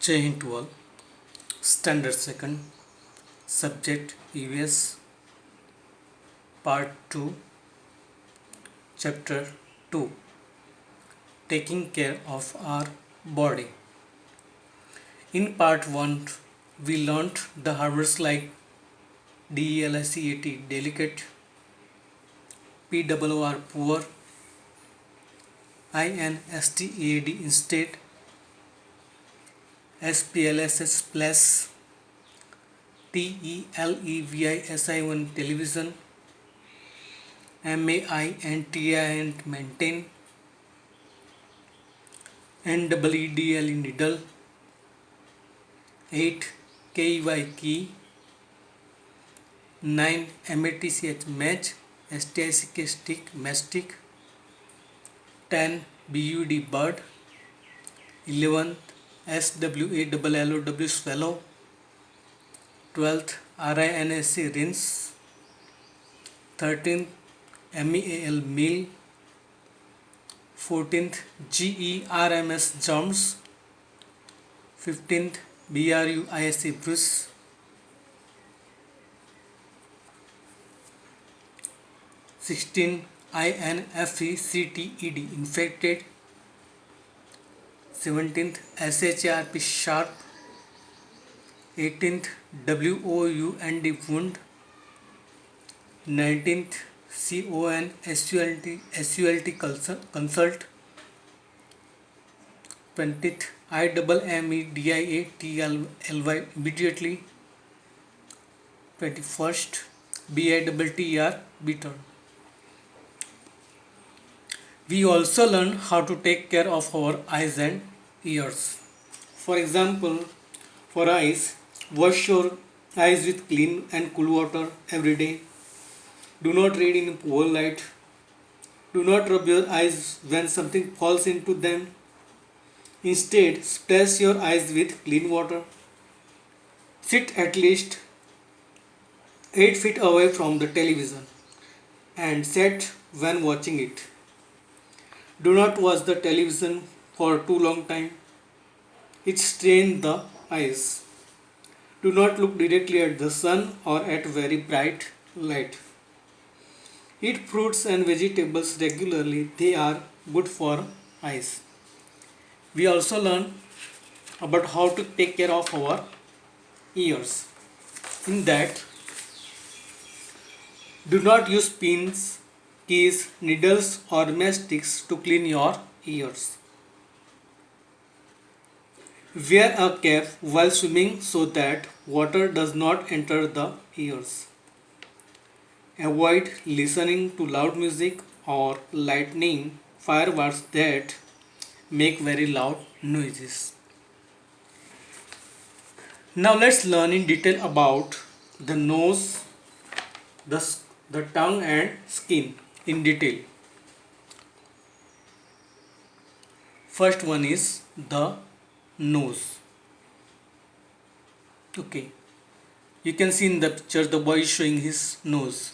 Jai Hind to all. Standard second. Subject EVS. Part 2. Chapter 2. Taking care of our body. In part 1, we learnt the words like DELICAT delicate, POOR poor, INSTEAD instead, SPLSS plus, TELEVISI1 television, MAINTIN maintain, NEEDL needle, 8 KEY key, 9 MATCH match, STICK stick mastic, 10 BUD bird, 11th SWALLOW swallow, 12th RINSC rinse, 13th MEAL meal, 14th GERMS germs, 15th BRUISC bruise, 16th INFECTED infected, 17th SHARP sharp, 18th WOUND wound, 19th CONSULT consult, 20th IMMEDIATLY immediately, 21st BITTR bitter. We also learn how to take care of our eyes and ears. For example, for eyes, wash your eyes with clean and cool water every day. Do not read in poor light. Do not rub your eyes when something falls into them. Instead, splash your eyes with clean water. Sit at least 8 feet away from the television and sit when watching it. Do not watch the television for too long time. It strains the eyes. Do not look directly at the sun or at very bright light. Eat fruits and vegetables regularly. They are good for eyes. We also learn about how to take care of our ears. In that, do not use pins, keys, needles or matchsticks to clean your ears. Wear a cap while swimming so that water does not enter the ears. Avoid listening to loud music or lightning fireworks that make very loud noises. Now let's learn in detail about the nose, the tongue and skin in detail. First one is the nose. Okay, you can see in the picture the boy is showing his nose.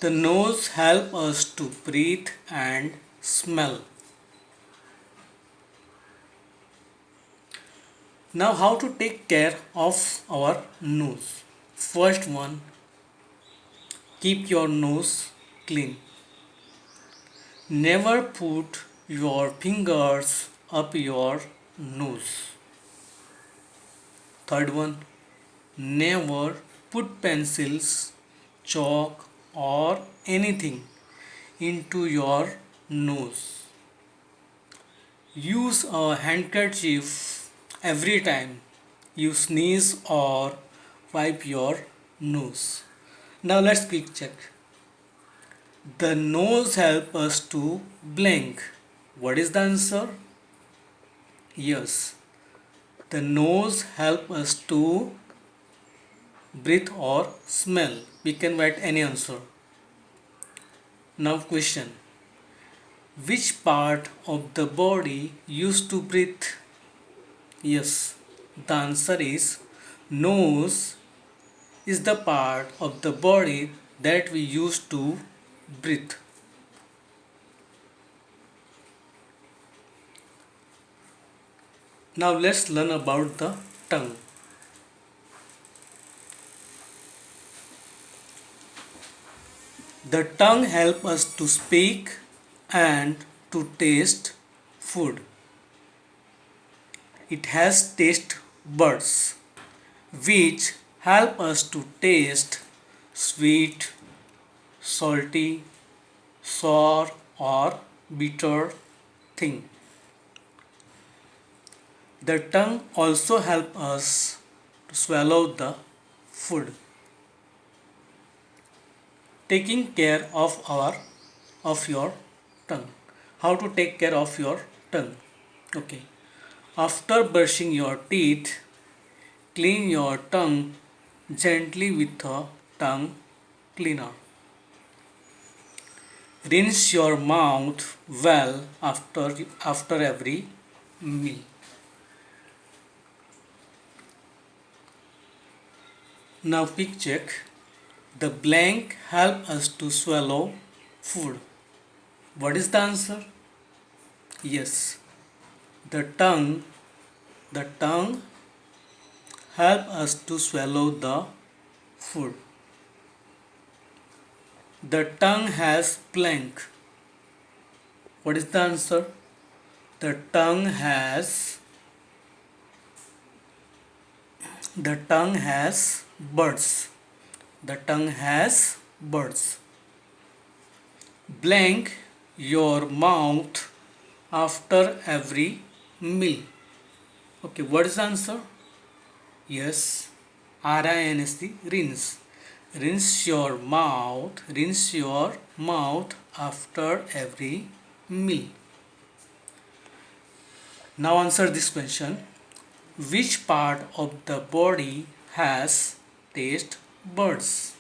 The nose helps us to breathe and smell. Now how to take care of our nose? First one, keep your nose clean. Never put your fingers up your nose. Third one, never put pencils, chalk or anything into your nose. Use a handkerchief every time you sneeze or wipe your nose. Now let's quick check. The nose helps us to blink. What is the answer? Yes. The nose helps us to breathe or smell. We can write any answer. Now question. Which part of the body used to breathe? Yes. The answer is nose is the part of the body that we use to breathe. Now let's learn about the tongue. The tongue helps us to speak and to taste food. It has taste buds which help us to taste sweet, salty, sour or bitter thing. The tongue also helps us to swallow the food. Taking care of your tongue. How to take care of your tongue? Okay. After brushing your teeth, clean your tongue gently with a tongue cleaner. Rinse your mouth well after every meal. Now quick check. The blank help us to swallow food. What is the answer? Yes. The tongue help us to swallow the food. The tongue has blank. What is the answer? The tongue has buds. The tongue has buds. Blank your mouth after every meal. Okay, what is the answer? Yes, RINSE, rinse. Rinse your mouth after every meal. Now answer this question. Which part of the body has taste buds?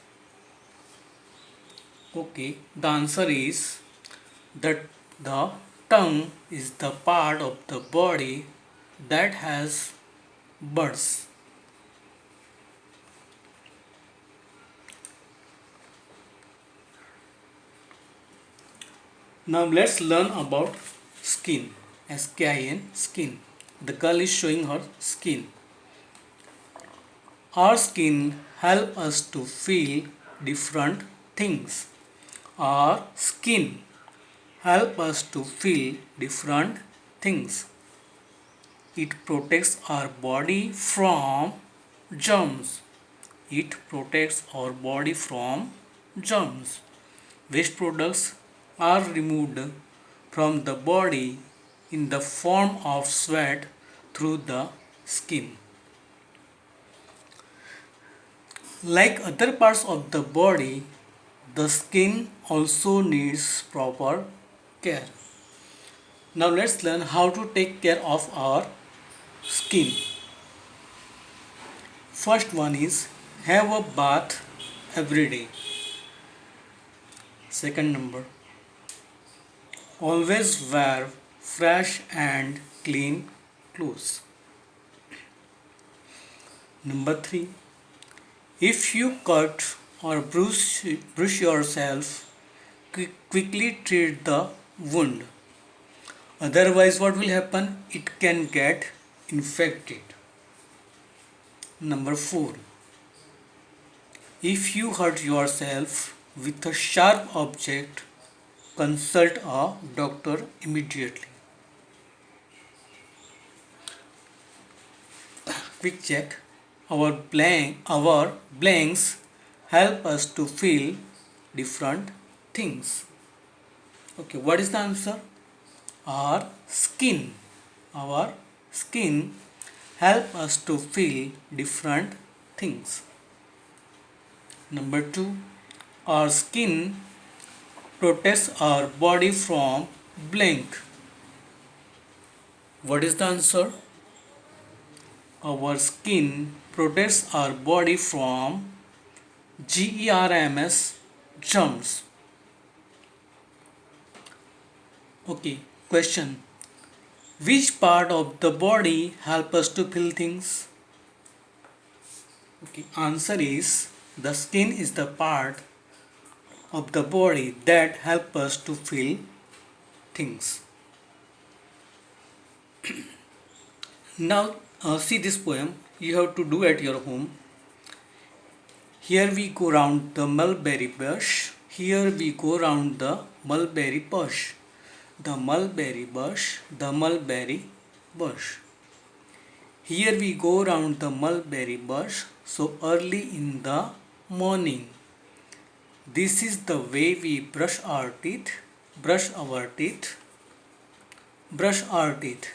Okay, the answer is that the tongue is the part of the body that has buds. Now let's learn about skin. SKIN, skin. The girl is showing her skin. Our skin help us to feel different things. Our skin help us to feel different things. It protects our body from germs. It protects our body from germs. Waste products are removed from the body in the form of sweat through the skin. Like other parts of the body, the skin also needs proper care. Now let's learn how to take care of our skin. First one is have a bath every day. Second number, always wear fresh and clean clothes. Number 3, if you cut or bruise yourself, quickly treat the wound. Otherwise, what will happen? It can get infected. Number 4, if you hurt yourself with a sharp object, consult a doctor immediately. Quick check. Our blanks help us to feel different things. Okay, what is the answer? Our skin. Our skin help us to feel different things. Number 2, our skin protects our body from blank. What is the answer? Our skin protects our body from GERMS, germs. Okay, question. Which part of the body help us to feel things? Okay, answer is the skin is the part of the body that help us to feel things. Now see this poem you have to do at your home. Here we go round the mulberry bush. Here we go round the mulberry bush. The mulberry bush, the mulberry bush. Here we go round the mulberry bush so early in the morning. This is the way we brush our teeth, brush our teeth, brush our teeth.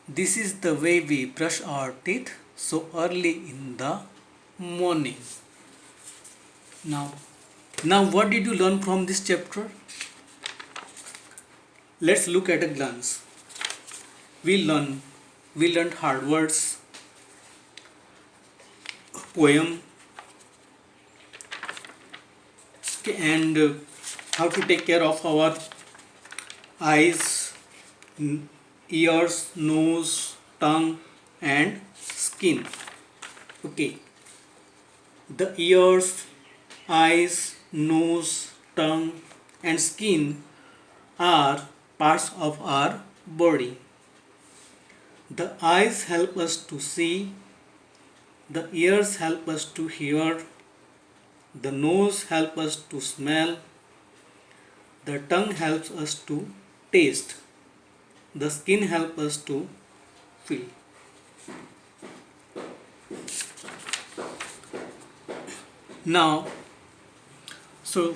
This is the way we brush our teeth so early in the morning. Now what did you learn from this chapter? Let's look at a glance. We learned hard words, poem, okay, and how to take care of our eyes, ears, nose, tongue, and skin. Okay, the ears, eyes, nose, tongue, and skin are parts of our body. The eyes help us to see, the ears help us to hear, the nose helps us to smell, the tongue helps us to taste, the skin helps us to feel. Now, so